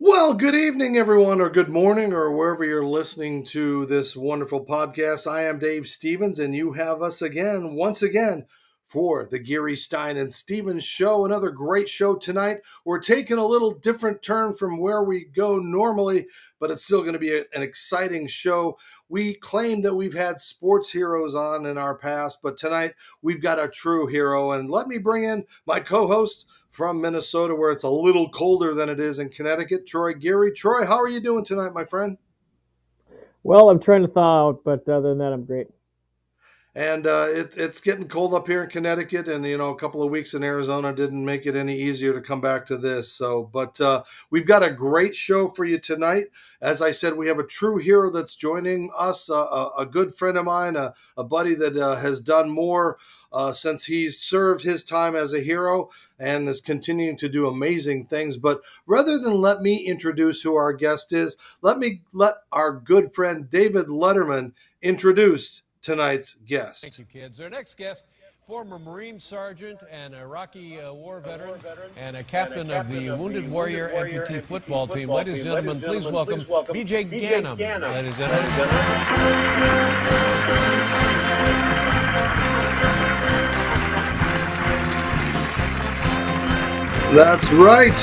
Well, good evening, everyone, or good morning, or wherever you're listening to this wonderful podcast. I am Dave Stevens, and you have us again, once again, for the Geary, Stein, and Stevens show. Another great show tonight. We're taking a little different turn from where we go normally, but it's still going to be an exciting show. We claim that we've had sports heroes on in our past, but tonight we've got a true hero. And let me bring in my co host from Minnesota, where it's a little colder than it is in Connecticut, Troy Geary. Troy, how are you doing tonight, my friend? Well, I'm trying to thaw out, but other than that, I'm great. And it's getting cold up here in Connecticut, and a couple of weeks in Arizona didn't make it any easier to come back to this. But we've got a great show for you tonight. As I said, we have a true hero that's joining us, a good friend of mine, a buddy that has done more since he's served his time as a hero and is continuing to do amazing things. But rather than let me introduce who our guest is, let our good friend David Letterman introduce tonight's Thank guest. you, kids. Our next guest, former Marine Sergeant and Iraqi war veteran, and a captain of the Wounded Warrior amputee football team. Ladies and gentlemen, please welcome BJ Ganem. Ladies and gentlemen. That's right.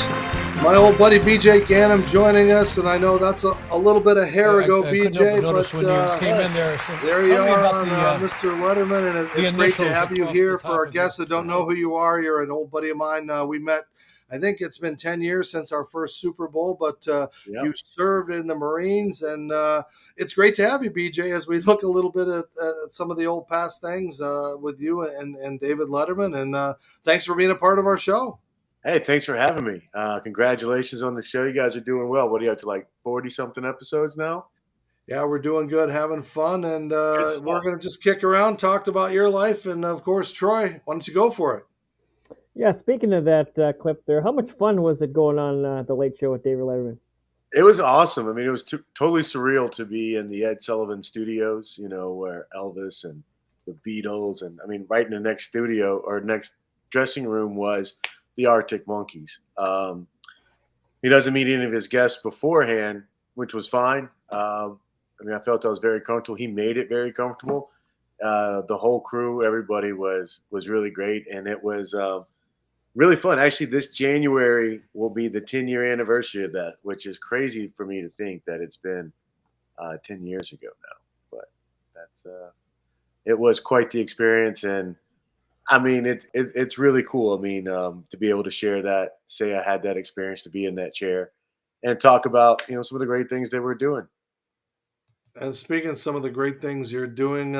My old buddy BJ Ganem joining us, and I know that's a little bit of hair ago, I couldn't help BJ, but notice but when you came in there. there you Tell me are about on Mr. Letterman, and the it's great to initials have you across the here. For top our of your guests that don't know who you are, you're an old buddy of mine. We met, I think it's been 10 years since our first Super Bowl, but you Yep. served in the Marines, and it's great to have you, BJ, as we look a little bit at some of the old past things with you and David Letterman, and thanks for being a part of our show. Hey, thanks for having me. Congratulations on the show. You guys are doing well. What do you have to like 40 something episodes now? Yeah, we're doing good, having fun, and Good we're stuff. going to just kick around, talked about your life, and of course, Troy, why don't you go for it? Yeah, speaking of that clip there, how much fun was it going on the Late Show with David Letterman? It was awesome. I mean, it was totally surreal to be in the Ed Sullivan Studios, where Elvis and the Beatles, and I mean, right in the next studio or next dressing room was the Arctic Monkeys. He doesn't meet any of his guests beforehand, which was fine. I mean, I felt I was very comfortable. He made it very comfortable. The whole crew, everybody was really great, and it was really fun. Actually, this January will be the 10-year anniversary of that, which is crazy for me to think that it's been 10 years ago now. But that's it was quite the experience, and I mean, it's really cool. I mean, to be able to share that, say I had that experience to be in that chair, and talk about some of the great things that we're doing. And speaking of some of the great things you're doing,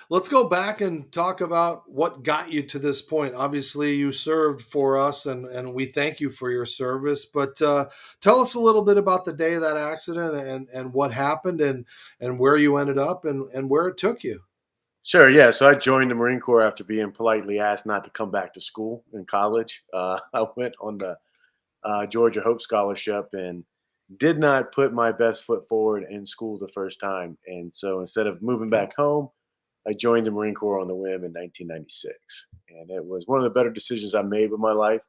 let's go back and talk about what got you to this point. Obviously, you served for us, and we thank you for your service. But tell us a little bit about the day of that accident and what happened and where you ended up and where it took you. Sure, yeah. So I joined the Marine Corps after being politely asked not to come back to school in college. I went on the Georgia Hope Scholarship and did not put my best foot forward in school the first time. And so instead of moving back home, I joined the Marine Corps on the whim in 1996. And it was one of the better decisions I made with my life.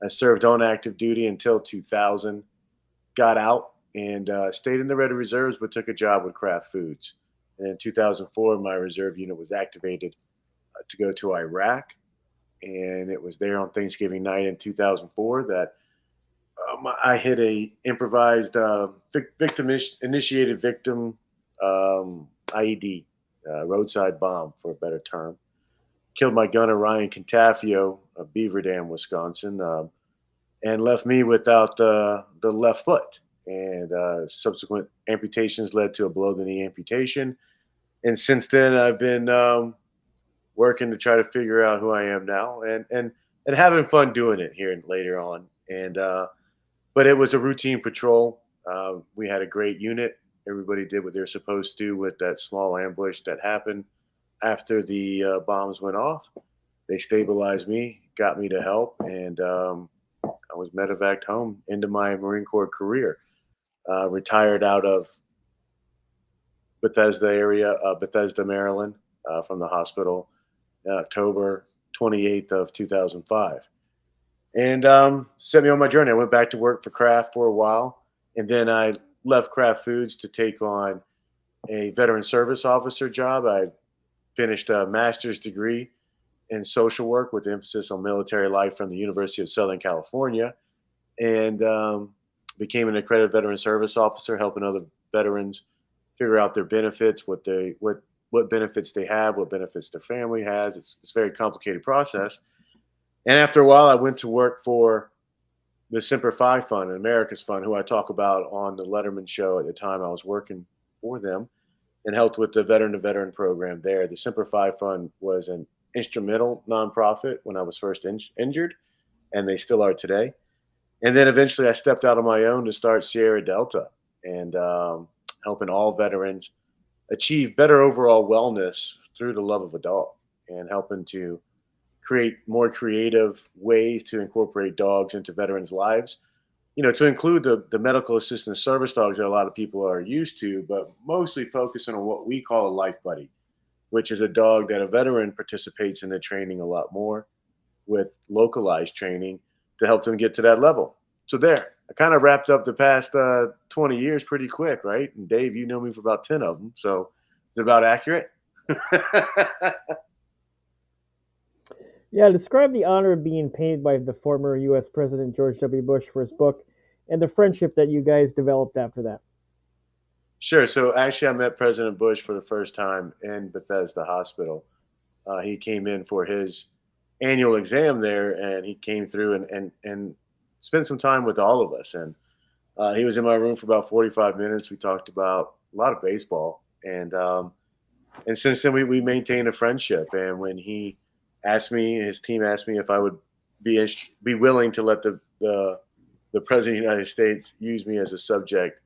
I served on active duty until 2000, got out and stayed in the Ready Reserves, but took a job with Kraft Foods. And in 2004, my reserve unit was activated to go to Iraq. And it was there on Thanksgiving night in 2004 that I hit a improvised victim initiated victim IED, roadside bomb for a better term. Killed my gunner Ryan Contafio of Beaver Dam, Wisconsin, and left me without the left foot. And subsequent amputations led to a below the knee amputation. And since then, I've been working to try to figure out who I am now, and having fun doing it here later on. And but it was a routine patrol. We had a great unit. Everybody did what they're supposed to with that small ambush that happened after the bombs went off. They stabilized me, got me to help, and I was medevaced home into my Marine Corps career. Retired out of Bethesda area, Bethesda, Maryland, from the hospital, October 28th of 2005. and set me on my journey. I went back to work for Kraft for a while, and then I left Kraft Foods to take on a veteran service officer job. I finished a master's degree in social work with emphasis on military life from the University of Southern California, and became an accredited veteran service officer, helping other veterans figure out their benefits, what benefits they have, what benefits their family has. It's a very complicated process. And after a while, I went to work for the Semper Fi Fund, America's Fund, who I talk about on the Letterman show at the time I was working for them, and helped with the veteran to veteran program there. The Semper Fi Fund was an instrumental nonprofit when I was first injured, and they still are today. And then eventually I stepped out on my own to start Sierra Delta, and helping all veterans achieve better overall wellness through the love of a dog, and helping to create more creative ways to incorporate dogs into veterans' lives. To include the medical assistance service dogs that a lot of people are used to, but mostly focusing on what we call a life buddy, which is a dog that a veteran participates in the training a lot more, with localized training to help them get to that level. So there, I kind of wrapped up the past 20 years pretty quick, right? And Dave, you know me for about 10 of them. So is it about accurate? Yeah, describe the honor of being painted by the former U.S. President George W. Bush for his book and the friendship that you guys developed after that. Sure. So actually, I met President Bush for the first time in Bethesda Hospital. He came in for his annual exam there, and he came through and spent some time with all of us. And he was in my room for about 45 minutes. We talked about a lot of baseball, and since then we maintained a friendship. And when he asked me, his team asked me if I would be willing to let the president of the United States use me as a subject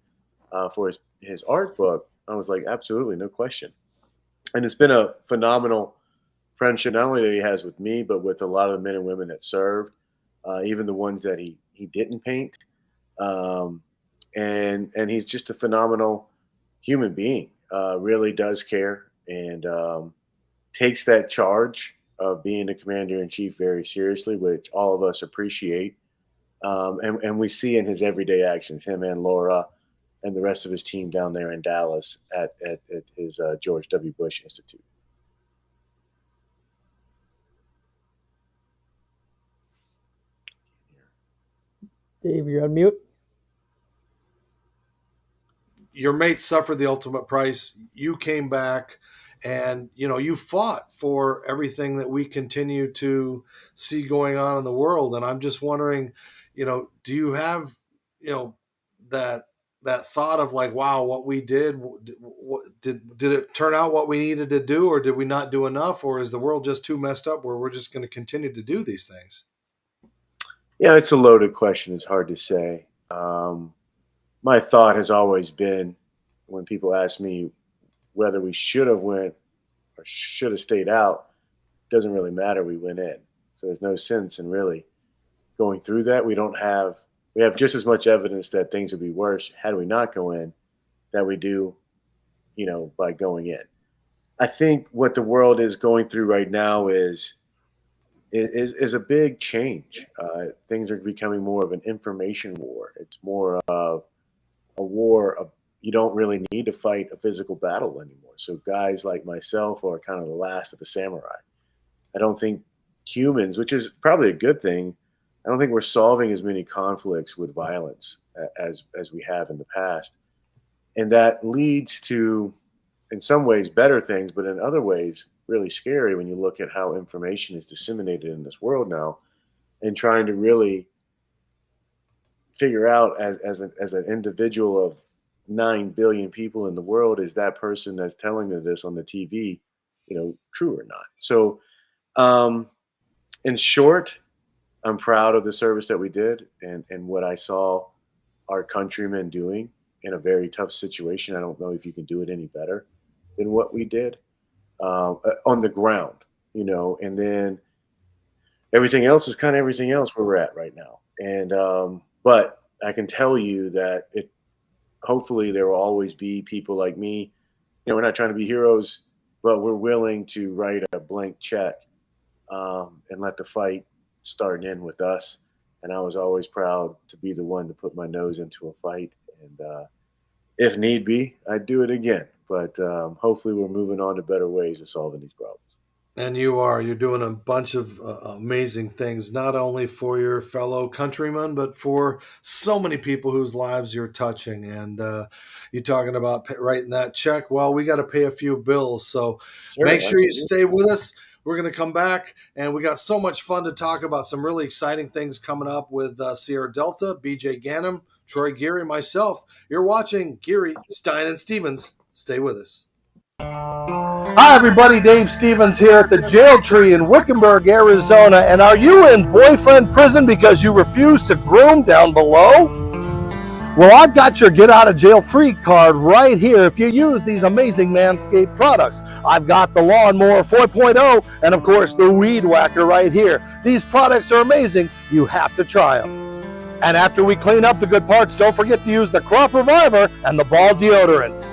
for his art book, I was like, absolutely, no question. And it's been a phenomenal friendship, not only that he has with me, but with a lot of the men and women that served, even the ones that he didn't paint. And he's just a phenomenal human being. Really does care, and takes that charge of being the commander in chief very seriously, which all of us appreciate. And we see in his everyday actions, him and Laura and the rest of his team down there in Dallas at his George W. Bush Institute. Dave, you're on mute. Your mate suffered the ultimate price. You came back, and you fought for everything that we continue to see going on in the world. And I'm just wondering, do you have that thought of like, wow, what we did, did it turn out what we needed to do, or did we not do enough, or is the world just too messed up where we're just going to continue to do these things? Yeah, it's a loaded question. It's hard to say. My thought has always been, when people ask me whether we should have went or should have stayed out, it doesn't really matter. We went in. So there's no sense in really going through that. We have just as much evidence that things would be worse had we not go in that we do, by going in. I think what the world is going through right now is a big change. Things are becoming more of an information war. It's more of a war of, you don't really need to fight a physical battle anymore. So guys like myself are kind of the last of the samurai. I don't think humans, which is probably a good thing, I don't think we're solving as many conflicts with violence as we have in the past. And that leads to, in some ways, better things, but in other ways, really scary when you look at how information is disseminated in this world now, and trying to really figure out as an individual of 9 billion people in the world, is that person that's telling you this on the TV, true or not? So, in short, I'm proud of the service that we did and what I saw our countrymen doing in a very tough situation. I don't know if you can do it any better than what we did on the ground, and then everything else is kind of everything else where we're at right now. And but I can tell you that hopefully there will always be people like me. We're not trying to be heroes, but we're willing to write a blank check and let the fight start in with us. and I was always proud to be the one to put my nose into a fight. And if need be, I'd do it again. But hopefully, we're moving on to better ways of solving these problems. And you're doing a bunch of amazing things, not only for your fellow countrymen, but for so many people whose lives you're touching. And you're talking about writing that check. Well, we got to pay a few bills. So make sure you stay with us. We're going to come back, and we got so much fun to talk about some really exciting things coming up with Sierra Delta, BJ Ganem, Troy Geary, myself. You're watching Geary, Stein, and Stevens. Stay with us. Hi, everybody. Dave Stevens here at the Jail Tree in Wickenburg, Arizona. And are you in boyfriend prison because you refuse to groom down below? Well, I've got your get out of jail free card right here if you use these amazing Manscaped products. I've got the Lawnmower 4.0 and, of course, the Weed Whacker right here. These products are amazing. You have to try them. And after we clean up the good parts, don't forget to use the Crop Reviver and the Ball Deodorant.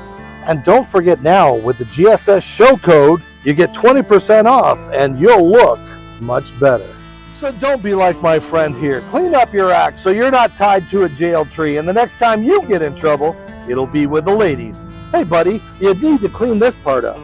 And don't forget now, with the GSS show code, you get 20% off and you'll look much better. So don't be like my friend here. Clean up your act so you're not tied to a jail tree. And the next time you get in trouble, it'll be with the ladies. Hey, buddy, you need to clean this part up.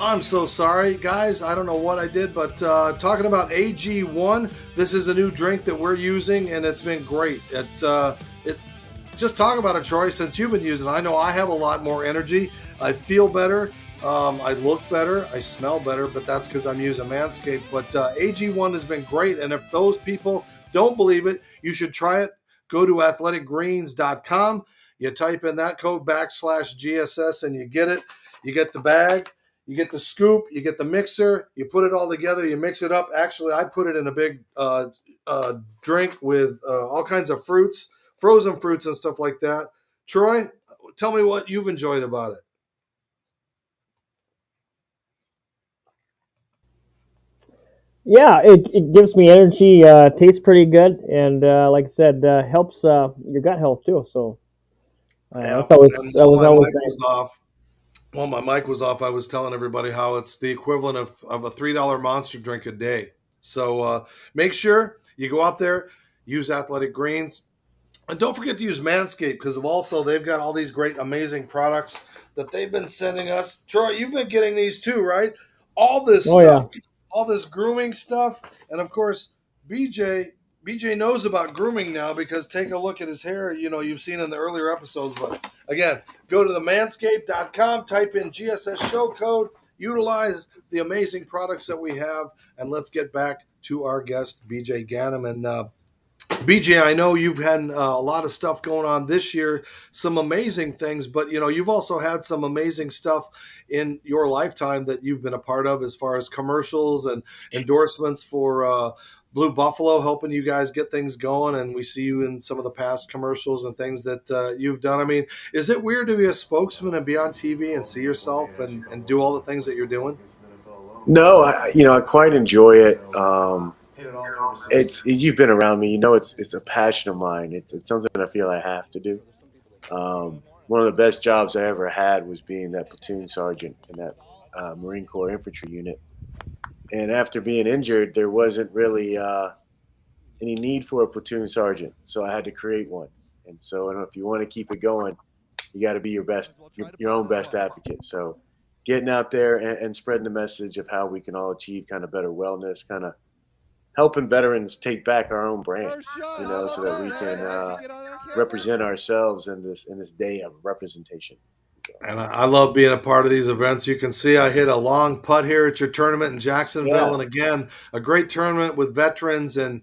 I'm so sorry, guys. I don't know what I did, but talking about AG1, this is a new drink that we're using, and it's been great. Just talk about it, Troy, since you've been using it. I know I have a lot more energy. I feel better. I look better. I smell better, but that's because I'm using Manscaped. But AG1 has been great, and if those people don't believe it, you should try it. Go to athleticgreens.com. You type in that code /GSS, and you get it. You get the bag. You get the scoop, you get the mixer, you put it all together, you mix it up. Actually, I put it in a big drink with all kinds of fruits, frozen fruits and stuff like that. Troy, tell me what you've enjoyed about it. Yeah, it gives me energy, tastes pretty good, and like I said, helps your gut health too. So that's always nice. While my mic was off, I was telling everybody how it's the equivalent of a $3 monster drink a day. So make sure you go out there, use Athletic Greens, and don't forget to use Manscaped because they've got all these great, amazing products that they've been sending us. Troy, you've been getting these too, right? All this stuff, all this grooming stuff, and of course, BJ knows about grooming now because take a look at his hair. You know, you've seen in the earlier episodes. But again, go to the manscaped.com, type in GSS show code, utilize the amazing products that we have, and let's get back to our guest, BJ Ganem. And BJ, I know you've had a lot of stuff going on this year, some amazing things, but you've also had some amazing stuff in your lifetime that you've been a part of as far as commercials and endorsements for Blue Buffalo, helping you guys get things going. And we see you in some of the past commercials and things that you've done. I mean, is it weird to be a spokesman and be on TV and see yourself and do all the things that you're doing? No, I quite enjoy it. You've been around me. It's a passion of mine. It's something I feel I have to do. One of the best jobs I ever had was being that platoon sergeant in that Marine Corps infantry unit. And after being injured, there wasn't really any need for a platoon sergeant, so I had to create one. And so, if you want to keep it going, you got to be your own best advocate. So, getting out there and spreading the message of how we can all achieve kind of better wellness, kind of helping veterans take back our own brand, so that we can represent ourselves in this day of representation. And I love being a part of these events. You can see I hit a long putt here at your tournament in Jacksonville. Yeah. And again, a great tournament with veterans and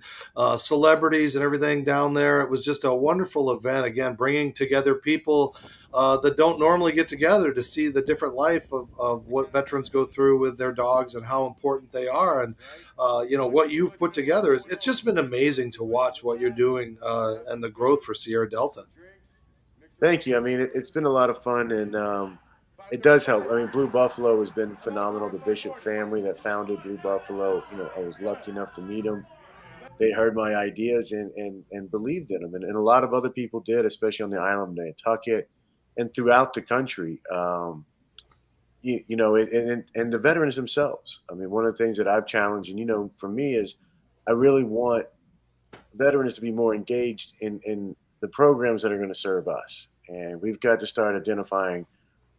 celebrities and everything down there. It was just a wonderful event. Again, bringing together people that don't normally get together to see the different life of what veterans go through with their dogs and how important they are. And, what you've put together it's just been amazing to watch what you're doing and the growth for Sierra Delta. Thank you. I mean, it's been a lot of fun, and it does help. I mean, Blue Buffalo has been phenomenal. The Bishop family that founded Blue Buffalo, I was lucky enough to meet them. They heard my ideas and believed in them, and a lot of other people did, especially on the island of Nantucket and throughout the country. And the veterans themselves. I mean, one of the things that I've challenged, and for me, is I really want veterans to be more engaged in the programs that are going to serve us. And we've got to start identifying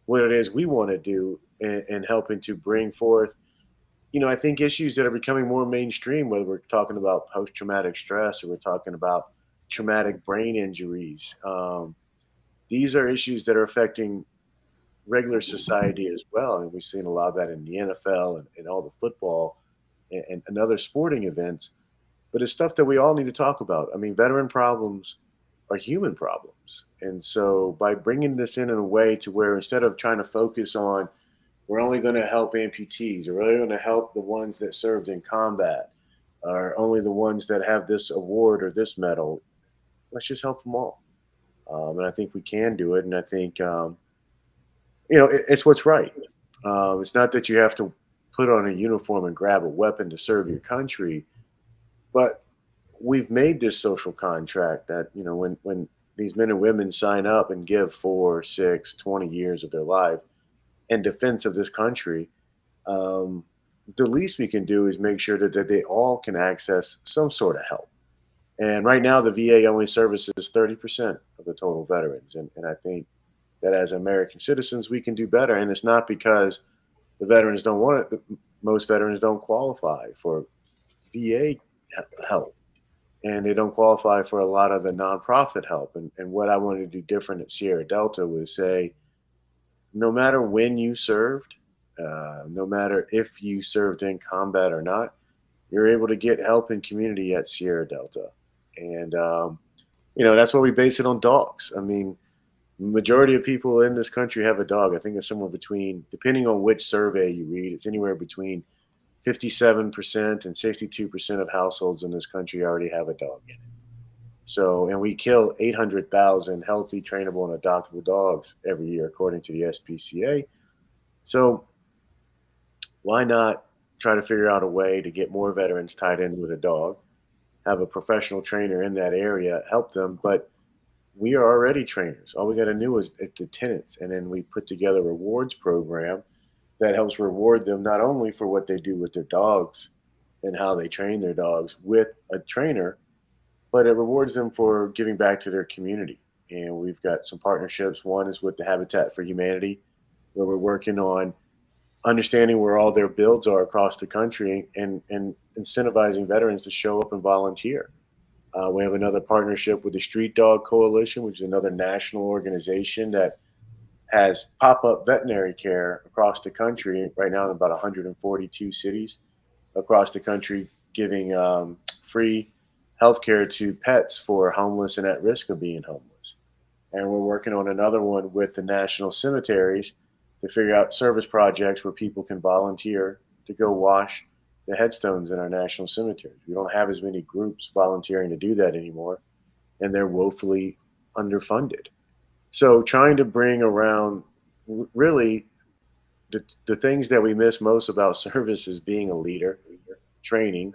what it is we want to do and helping to bring forth, I think issues that are becoming more mainstream, whether we're talking about post traumatic stress or we're talking about traumatic brain injuries. These are issues that are affecting regular society as well. And we've seen a lot of that in the NFL and all the football and other sporting events. But it's stuff that we all need to talk about. I mean, veteran problems are human problems. And so by bringing this in a way to where instead of trying to focus on we're only going to help amputees or we're only going to help the ones that served in combat or only the ones that have this award or this medal, let's just help them all. And I think we can do it. And I think, it's what's right. It's not that you have to put on a uniform and grab a weapon to serve your country, but we've made this social contract that, when these men and women sign up and give 4, 6, 20 years of their life in defense of this country, the least we can do is make sure that they all can access some sort of help. And right now, the VA only services 30% of the total veterans. And I think that as American citizens, we can do better. And it's not because the veterans don't want it. Most veterans don't qualify for VA help. And they don't qualify for a lot of the nonprofit help. And what I wanted to do different at Sierra Delta was say, no matter when you served, no matter if you served in combat or not, you're able to get help in community at Sierra Delta. And, that's why we base it on dogs. I mean, majority of people in this country have a dog. I think it's somewhere between, depending on which survey you read, it's anywhere between 57% and 62% of households in this country already have a dog in it. So, and we kill 800,000 healthy, trainable, and adoptable dogs every year, according to the SPCA. So, why not try to figure out a way to get more veterans tied in with a dog, have a professional trainer in that area, help them, but we are already trainers. All we got to do is lieutenants, and then we put together a rewards program that helps reward them not only for what they do with their dogs and how they train their dogs with a trainer, but it rewards them for giving back to their community. And we've got some partnerships. One is with the Habitat for Humanity, where we're working on understanding where all their builds are across the country and incentivizing veterans to show up and volunteer. We have another partnership with the Street Dog Coalition, which is another national organization that has pop-up veterinary care across the country right now in about 142 cities across the country, giving free healthcare to pets for homeless and at risk of being homeless. And we're working on another one with the national cemeteries to figure out service projects where people can volunteer to go wash the headstones in our national cemeteries. We don't have as many groups volunteering to do that anymore, and they're woefully underfunded. So trying to bring around really the things that we miss most about service is being a leader, training,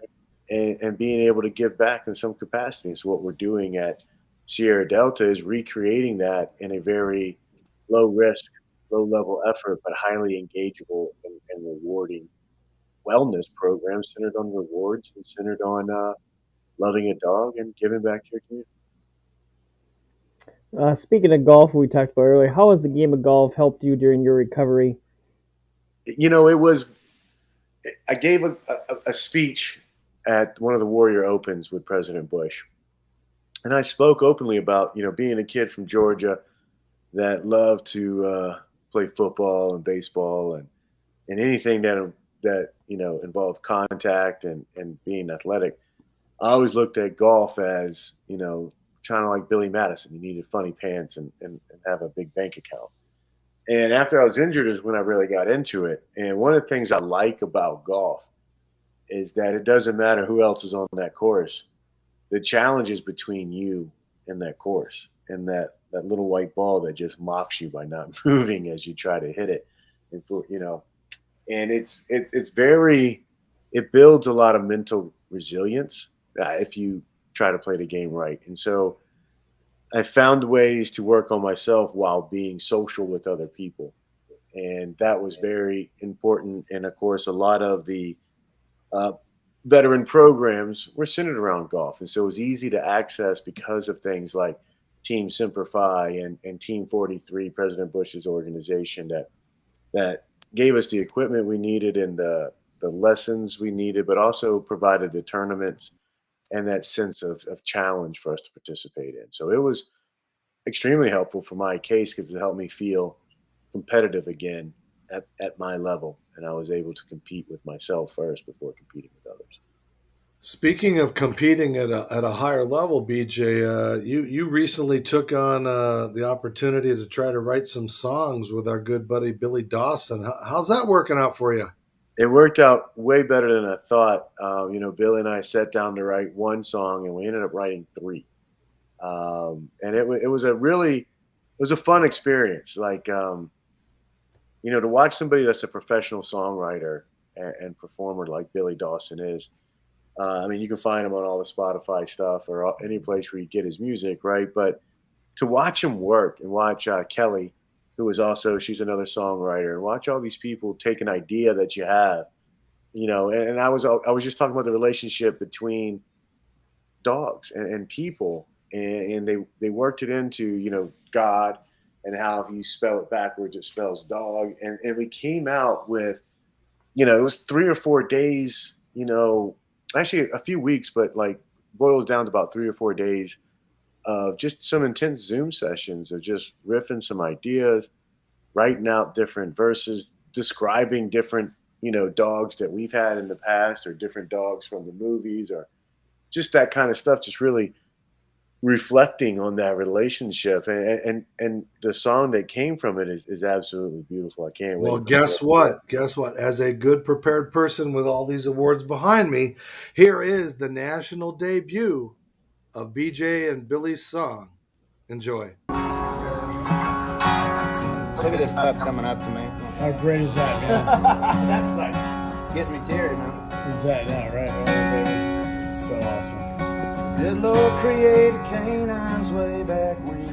and being able to give back in some capacity. So what we're doing at Sierra Delta is recreating that in a very low risk, low level effort, but highly engageable and rewarding wellness program centered on rewards and centered on loving a dog and giving back to your community. Speaking of golf, we talked about earlier. How has the game of golf helped you during your recovery? It was, I gave a speech at one of the Warrior Opens with President Bush. And I spoke openly about, being a kid from Georgia that loved to play football and baseball and anything that involved contact and being athletic. I always looked at golf as, kind of like Billy Madison. You needed funny pants and have a big bank account. And after I was injured is when I really got into it. And one of the things I like about golf is that it doesn't matter who else is on that course. The challenge is between you and that course and that little white ball that just mocks you by not moving as you try to hit it. And it builds a lot of mental resilience if you try to play the game right. And so I found ways to work on myself while being social with other people. And that was very important. And of course, a lot of the veteran programs were centered around golf. And so it was easy to access because of things like Team Simplify and Team 43, President Bush's organization that gave us the equipment we needed and the lessons we needed, but also provided the tournaments and that sense of challenge for us to participate in. So it was extremely helpful for my case because it helped me feel competitive again at my level. And I was able to compete with myself first before competing with others. Speaking of competing at a higher level, BJ, you recently took on the opportunity to try to write some songs with our good buddy Billy Dawson. How's that working out for you? It worked out way better than I thought. Billy and I sat down to write one song, and we ended up writing three. And it was a fun experience. Like, to watch somebody that's a professional songwriter and performer like Billy Dawson is. You can find him on all the Spotify stuff or any place where you get his music, right? But to watch him work and watch Kelly, who is also, she's another songwriter, and watch all these people take an idea that you have, and I was just talking about the relationship between dogs and people, and they worked it into, God, and how if you spell it backwards, it spells dog. And we came out with, it was 3 or 4 days, actually a few weeks, but like boils down to about 3 or 4 days of just some intense Zoom sessions of just riffing some ideas, writing out different verses, describing different, dogs that we've had in the past or different dogs from the movies or just that kind of stuff, just really reflecting on that relationship. And the song that came from it is absolutely beautiful. I can't wait. Well, guess what? As a good prepared person with all these awards behind me, here is the national debut of BJ and Billy's song. Enjoy. Look at this pup coming up to me. How great is that, man? That's like getting me teary, man. Is that right? It's so awesome. Good Lord created canines way back when.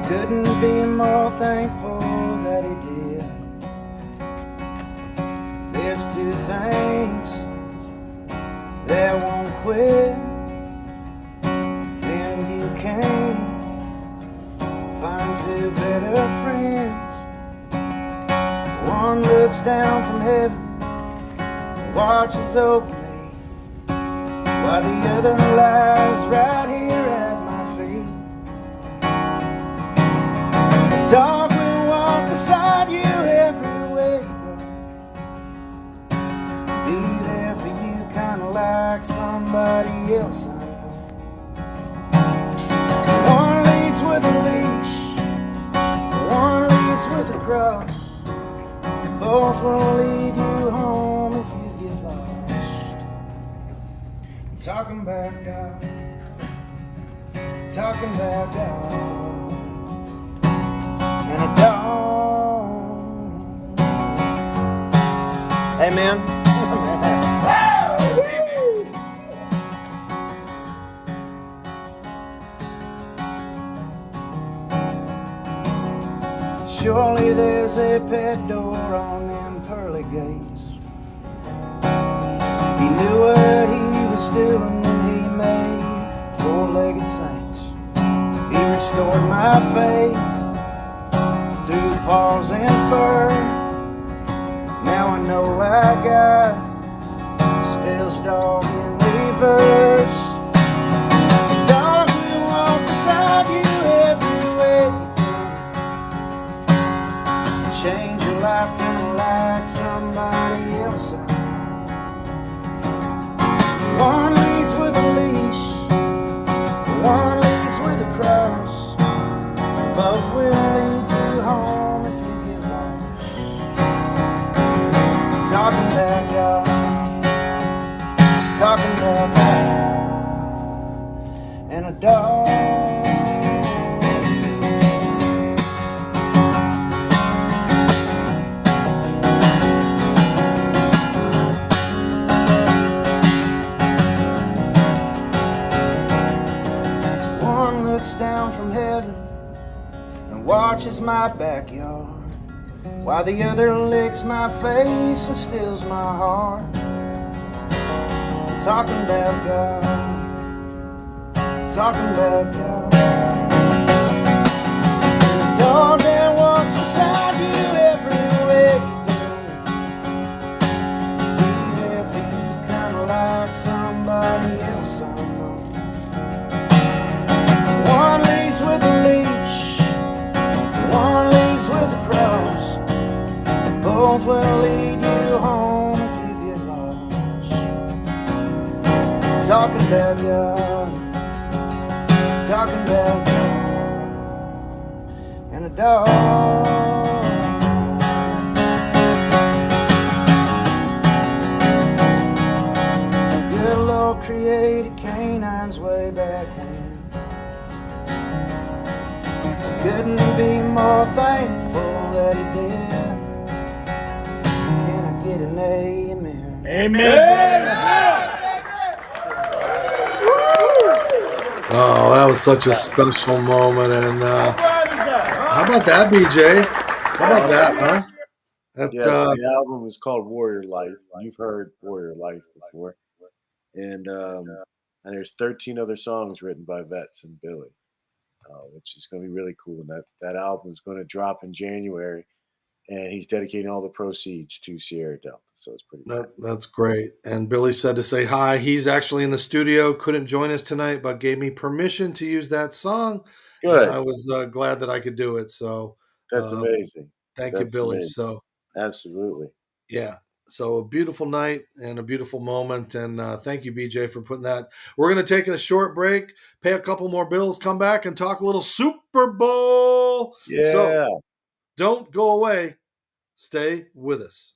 Couldn't be more thankful that he did. There's two things that won't quit. Then you can't find two better friends. One looks down from heaven, watches over me, while the other lies right here at my feet. The dog will walk beside you everywhere you go. Be there for you, kinda like somebody else I know. One leads with a leash, one leads with a cross. Both will lead you home if you get lost. I'm talking about God, talking about God, and a dog. Amen. Surely there's a pet door on them pearly gates. He knew what he was doing when he made four-legged saints. He restored my faith through paws and fur. Now I know I got spells dog in reverse. Dog will walk beside you everywhere you go. and a dog. One looks down from heaven and watches my backyard, while the other licks my face and steals my heart. Talking about God, talking about God. The dog that walks beside you everywhere you go, even if you kinda like somebody else I know. One leads with a leash, one leads with a cross. Both will lead you home if you get lost. Talking about God, talking about God, and a dog. Good Lord created canines way back when. Couldn't be more thankful that he did. Can I get an amen? Oh, that was such a special moment. And how about that, BJ? How about that, huh? That, Yes, the album is called Warrior Life. You've heard Warrior Life before. And there's 13 other songs written by Vets and Billy, which is going to be really cool. And that album is going to drop in January. And he's dedicating all the proceeds to Sierra Delta. So it's pretty cool. That's great. And Billy said to say hi. He's actually in the studio, couldn't join us tonight, but gave me permission to use that song. Good. And I was glad that I could do it. So That's amazing. Thank you, Billy. Amazing. So absolutely. Yeah. So a beautiful night and a beautiful moment. And thank you, BJ, for putting that. We're going to take a short break, pay a couple more bills, come back and talk a little Super Bowl. Yeah. So don't go away. Stay with us.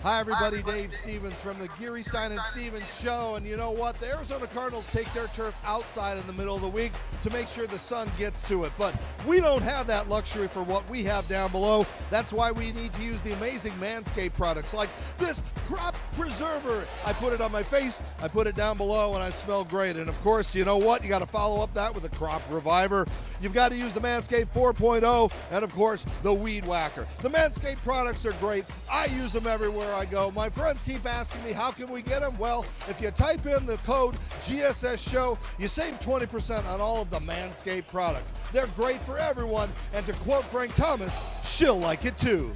Hi, everybody. Dave Stevens from the Geary, Stein, and Stevens show. And you know what? The Arizona Cardinals take their turf outside in the middle of the week to make sure the sun gets to it. But we don't have that luxury for what we have down below. That's why we need to use the amazing Manscaped products like this crop preserver. I put it on my face, I put it down below, and I smell great. And of course, you know what? You got to follow up that with a crop reviver. You've got to use the Manscaped 4.0 and, of course, the Weed Whacker. The Manscaped products are great. I use them everywhere I go. My friends keep asking me, how can we get them? Well, if you type in the code GSS Show, you save 20% on all of the Manscaped products. They're great for everyone, and to quote Frank Thomas, she'll like it too.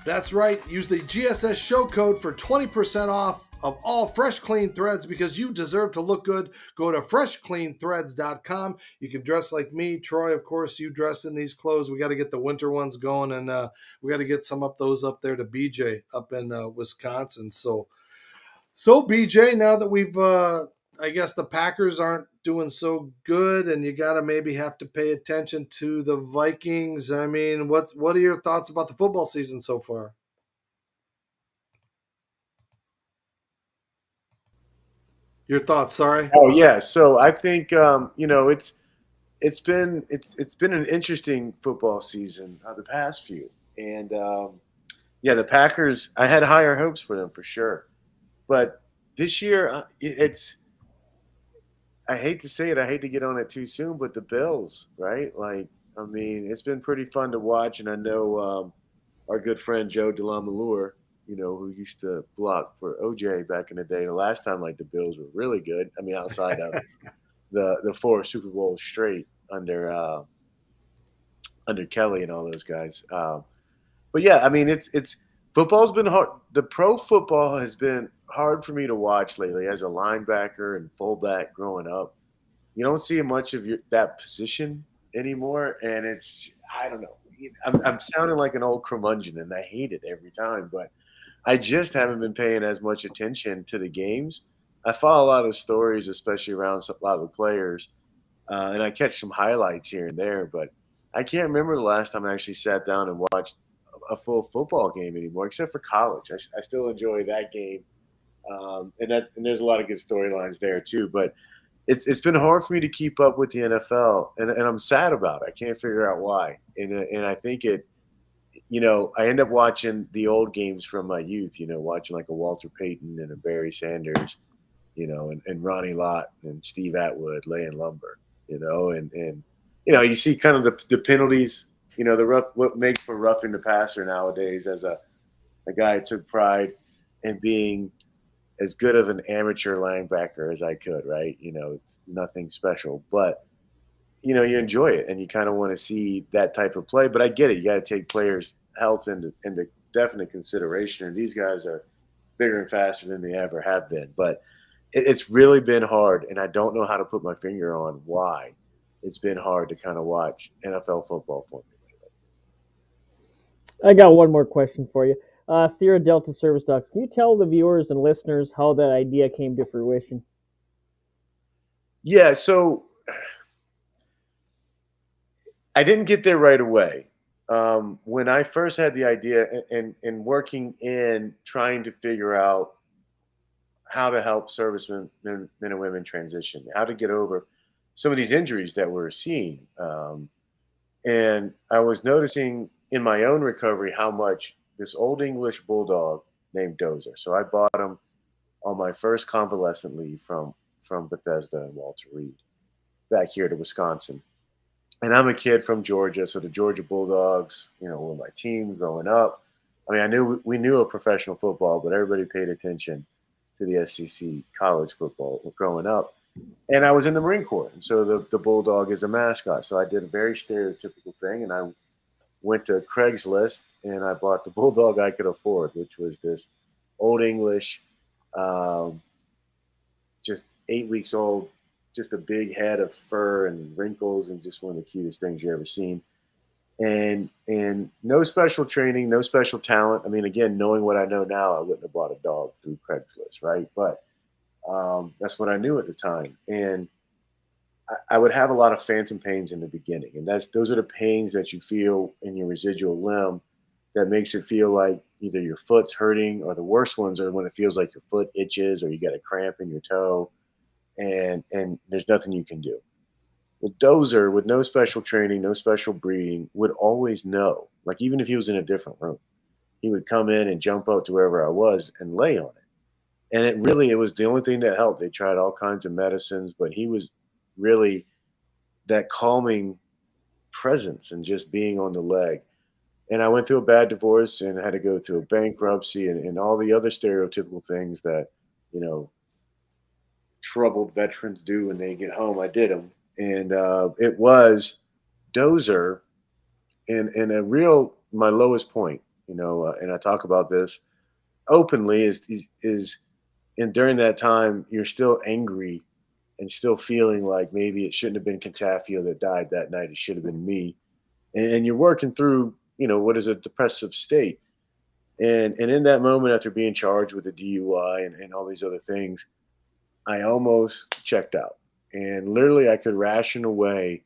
That's right. Use the GSS show code for 20% off of all Fresh Clean Threads because you deserve to look good. Go to freshcleanthreads.com. You can dress like me. Troy, of course, you dress in these clothes. We got to get the winter ones going, and we got to get some up there to BJ up in Wisconsin. So BJ, now that we've, I guess the Packers aren't doing so good, and you got to maybe have to pay attention to the Vikings. I mean, what are your thoughts about the football season so far? Your thoughts? Sorry. Oh yeah. So I think it's been an interesting football season the past few, and the Packers. I had higher hopes for them for sure, but this year it's. I hate to say it. I hate to get on it too soon, but the Bills, right? Like, I mean, it's been pretty fun to watch, and I know our good friend Joe DeLamalure, who used to block for OJ back in the day. The last time, like, the Bills were really good. I mean, outside of the 4 Super Bowls straight under Kelly and all those guys. But yeah, I mean, it's Football's been hard. The pro football has been hard for me to watch lately as a linebacker and fullback growing up. You don't see much of that position anymore, and I don't know. I'm sounding like an old curmudgeon, and I hate it every time, but I just haven't been paying as much attention to the games. I follow a lot of stories, especially around a lot of the players, and I catch some highlights here and there, but I can't remember the last time I actually sat down and watched a full football game anymore, except for college. I still enjoy that game, and there's a lot of good storylines there too. But it's been hard for me to keep up with the NFL, and I'm sad about it. I can't figure out why, and I think I end up watching the old games from my youth. Watching like a Walter Payton and a Barry Sanders, and Ronnie Lott and Steve Atwood laying lumber, and you see kind of the penalties, what makes for roughing the passer nowadays as a guy who took pride in being as good of an amateur linebacker as I could, right? It's nothing special, but you enjoy it and you kind of want to see that type of play. But I get it. You got to take players' health into definite consideration. And these guys are bigger and faster than they ever have been. But it's really been hard, and I don't know how to put my finger on why it's been hard to kind of watch NFL football for me. I got one more question for you. Sierra Delta Service Dogs, can you tell the viewers and listeners how that idea came to fruition? Yeah, so I didn't get there right away. When I first had the idea and working in trying to figure out how to help servicemen, men and women transition, how to get over some of these injuries that we're seeing. And I was noticing in my own recovery how much this old English bulldog named Dozer. So I bought him on my first convalescent leave from Bethesda and Walter Reed back here to Wisconsin. And I'm a kid from Georgia, so the Georgia Bulldogs, were my team growing up. I mean, we knew of professional football, but everybody paid attention to the SEC college football growing up. And I was in the Marine Corps, and so the Bulldog is a mascot. So I did a very stereotypical thing, and I went to Craigslist, and I bought the Bulldog I could afford, which was this old English, just 8 weeks old, just a big head of fur and wrinkles, and just one of the cutest things you ever seen. And no special training, no special talent. I mean, again, knowing what I know now, I wouldn't have bought a dog through Craigslist, right? But that's what I knew at the time. And I would have a lot of phantom pains in the beginning. And those are the pains that you feel in your residual limb that makes it feel like either your foot's hurting, or the worst ones are when it feels like your foot itches or you got a cramp in your toe and there's nothing you can do. With Dozer, with no special training, no special breeding, would always know. Like, even if he was in a different room, he would come in and jump out to wherever I was and lay on it. And it was the only thing that helped. They tried all kinds of medicines, but he was really that calming presence and just being on the leg. And I went through a bad divorce and had to go through a bankruptcy and all the other stereotypical things that, troubled veterans do when they get home. I did them. And it was Dozer in my lowest point, and I talk about this openly is and during that time, you're still angry and still feeling like maybe it shouldn't have been Catafio that died that night. It should have been me. And you're working through, what is a depressive state. And in that moment, after being charged with a DUI and all these other things, I almost checked out. And literally I could ration away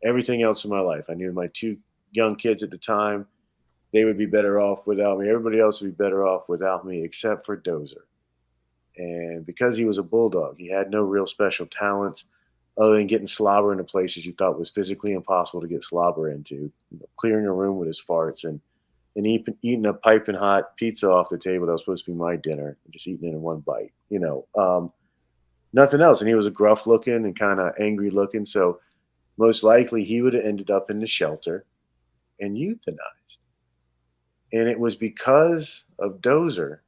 everything else in my life. I knew my two young kids at the time, they would be better off without me. Everybody else would be better off without me, except for Dozer. And because he was a bulldog, he had no real special talents other than getting slobber into places you thought was physically impossible to get slobber into, clearing a room with his farts and eating a piping hot pizza off the table that was supposed to be my dinner, and just eating it in one bite, nothing else. And he was a gruff looking and kind of angry looking. So most likely he would have ended up in the shelter and euthanized. And it was because of Dozer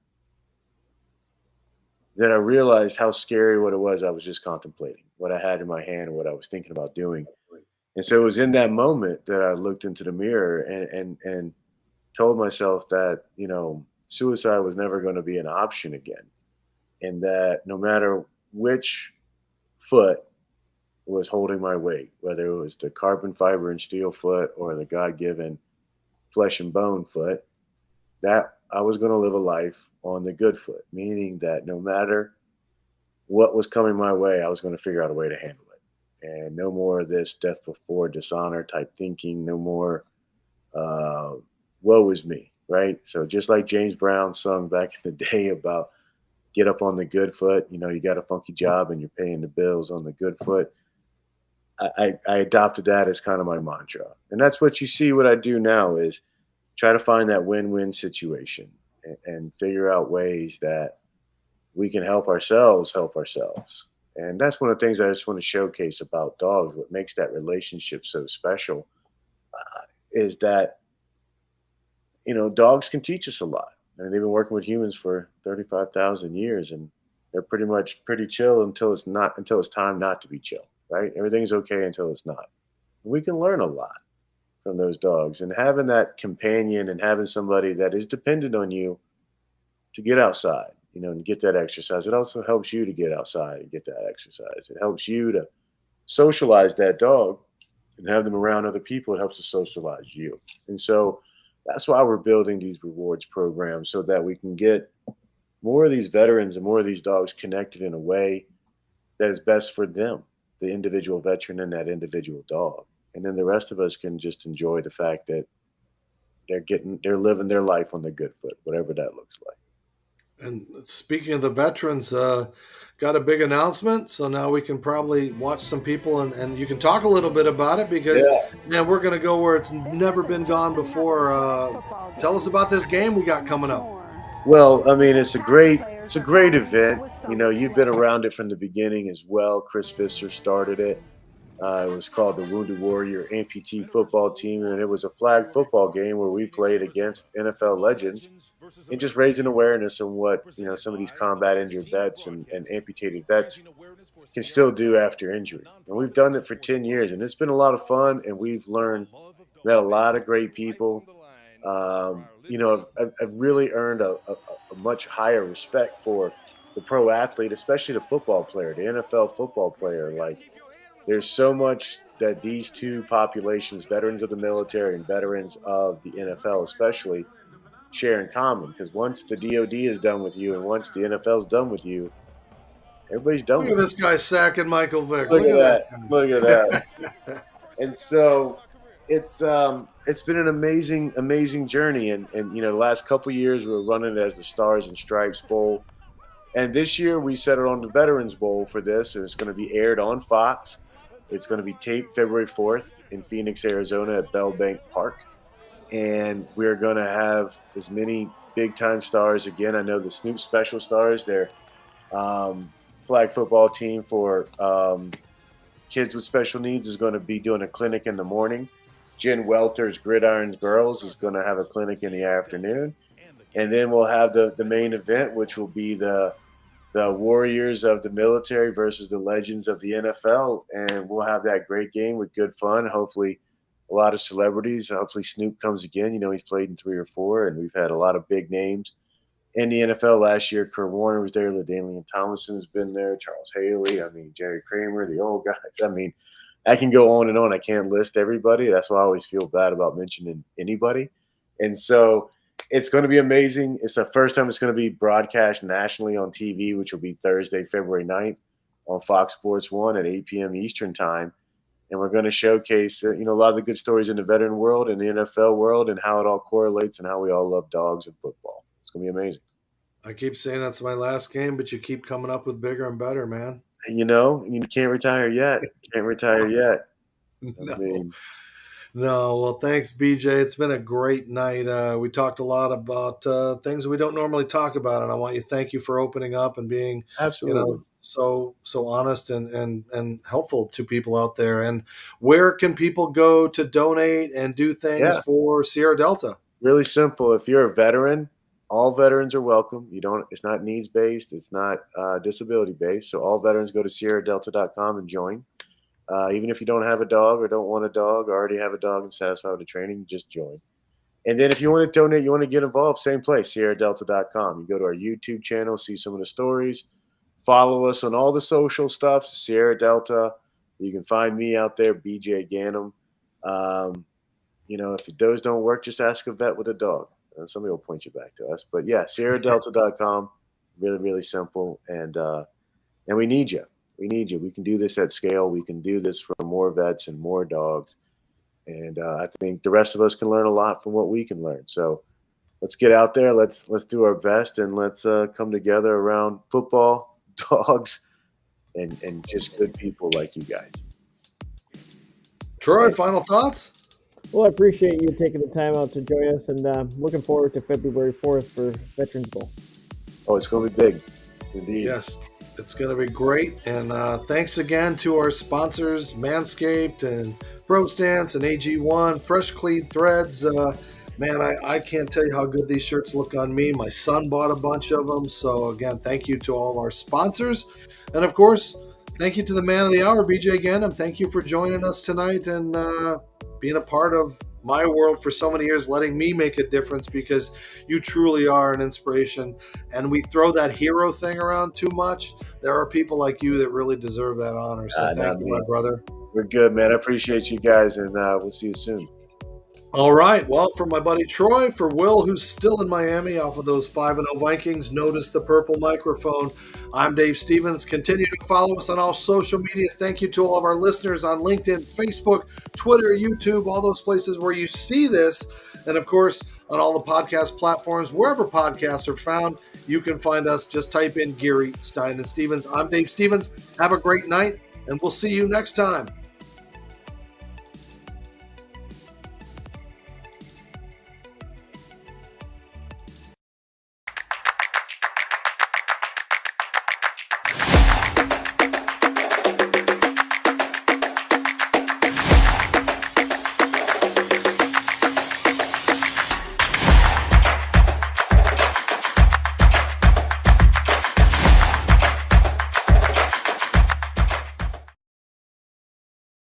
that I realized how scary what it was I was just contemplating, what I had in my hand and what I was thinking about doing. And so it was in that moment that I looked into the mirror and told myself that, suicide was never going to be an option again. And that no matter which foot was holding my weight, whether it was the carbon fiber and steel foot or the God given flesh and bone foot, that I was going to live a life on the good foot, meaning that no matter what was coming my way, I was going to figure out a way to handle it. And no more of this death before dishonor type thinking, no more woe is me, right? So just like James Brown sung back in the day about get up on the good foot, you got a funky job and you're paying the bills on the good foot. I adopted that as kind of my mantra. And that's what you see what I do now is try to find that win-win situation and figure out ways that we can help ourselves. And that's one of the things I just want to showcase about dogs. What makes that relationship so special is that, dogs can teach us a lot. I mean, they've been working with humans for 35,000 years, and they're pretty chill until it's time not to be chill, right? Everything's okay until it's not. We can learn a lot from those dogs, and having that companion and having somebody that is dependent on you to get outside, and get that exercise. It also helps you to get outside and get that exercise. It helps you to socialize that dog and have them around other people. It helps to socialize you. And so that's why we're building these rewards programs so that we can get more of these veterans and more of these dogs connected in a way that is best for them, the individual veteran and that individual dog. And then the rest of us can just enjoy the fact that they're living their life on the good foot, whatever that looks like. And speaking of the veterans, got a big announcement. So now we can probably watch some people and you can talk a little bit about it because, man, we're going to go where it's never been gone before. Tell us about this game we got coming up. Well, I mean, it's a great event. You've been around it from the beginning as well. Chris Fisher started it. It was called the Wounded Warrior Amputee Football Team, and it was a flag football game where we played against NFL legends and just raising awareness on what some of these combat injured vets and amputated vets can still do after injury. And we've done it for 10 years, and it's been a lot of fun, and we've met a lot of great people. I've really earned a much higher respect for the pro athlete, especially the football player, the NFL football player. Like, there's so much that these two populations, veterans of the military and veterans of the NFL especially, share in common. Because once the DOD is done with you and once the NFL is done with you, everybody's done Look with at this guy sacking Michael Vick. Look at that. Look at that. And so it's been an amazing journey. And the last couple of years we were running it as the Stars and Stripes Bowl. And this year we settled on the Veterans Bowl for this, and it's going to be aired on Fox. It's going to be taped February 4th in Phoenix, Arizona at Bell Bank Park. And we're going to have as many big-time stars again. I know the Snoop Special Stars, their flag football team for kids with special needs, is going to be doing a clinic in the morning. Jen Welter's Gridiron Girls is going to have a clinic in the afternoon. And then we'll have the main event, which will be the warriors of the military versus the legends of the NFL. And we'll have that great game with good fun. Hopefully a lot of celebrities. Hopefully Snoop comes again. He's played in 3 or 4, and we've had a lot of big names in the NFL last year. Kurt Warner was there. LaDainian Tomlinson has been there. Charles Haley. Jerry Kramer, the old guys. I can go on and on. I can't list everybody. That's why I always feel bad about mentioning anybody. And so it's going to be amazing. It's the first time it's going to be broadcast nationally on TV, which will be Thursday, February 9th on Fox Sports 1 at 8 p.m. Eastern time. And we're going to showcase, a lot of the good stories in the veteran world and the NFL world and how it all correlates and how we all love dogs and football. It's going to be amazing. I keep saying that's my last game, but you keep coming up with bigger and better, man. You can't retire yet. No, well, thanks, BJ. It's been a great night. We talked a lot about things we don't normally talk about, and I want you to thank you for opening up and being, absolutely, so honest and helpful to people out there. And where can people go to donate and do things for Sierra Delta? Really simple. If you're a veteran, all veterans are welcome. It's not needs based. It's not disability based. So all veterans go to SierraDelta.com and join. Even if you don't have a dog or don't want a dog or already have a dog and satisfied with the training, just join. And then if you want to donate, you want to get involved, same place, SierraDelta.com. You go to our YouTube channel, see some of the stories. Follow us on all the social stuff, Sierra Delta. You can find me out there, BJ Ganem. If those don't work, just ask a vet with a dog. Somebody will point you back to us. But yeah, SierraDelta.com. Really, really simple. And we need you. We need you. We can do this at scale. We can do this for more vets and more dogs. And I think the rest of us can learn a lot from what we can learn. So let's get out there. Let's do our best, and let's come together around football, dogs, and just good people like you guys. Troy, final thoughts? Well, I appreciate you taking the time out to join us, and looking forward to February 4th for Veterans Bowl. Oh, it's going to be big. Indeed. Yes, it's going to be great. And thanks again to our sponsors, Manscaped and Pro Stance and AG1, Fresh Clean Threads. Man, I can't tell you how good these shirts look on me. My son bought a bunch of them. So, again, thank you to all of our sponsors. And, of course, thank you to the man of the hour, BJ Ganem. Thank you for joining us tonight and being a part of my world for so many years, letting me make a difference, because you truly are an inspiration. And we throw that hero thing around too much. There are people like you that really deserve that honor. So thank you, my brother. We're good, man. I appreciate you guys, and we'll see you soon. All right. Well, for my buddy Troy, for Will, who's still in Miami off of those 5-0 Vikings, notice the purple microphone. I'm Dave Stevens. Continue to follow us on all social media. Thank you to all of our listeners on LinkedIn, Facebook, Twitter, YouTube, all those places where you see this. And, of course, on all the podcast platforms, wherever podcasts are found, you can find us. Just type in Geary, Stein, and Stevens. I'm Dave Stevens. Have a great night, and we'll see you next time.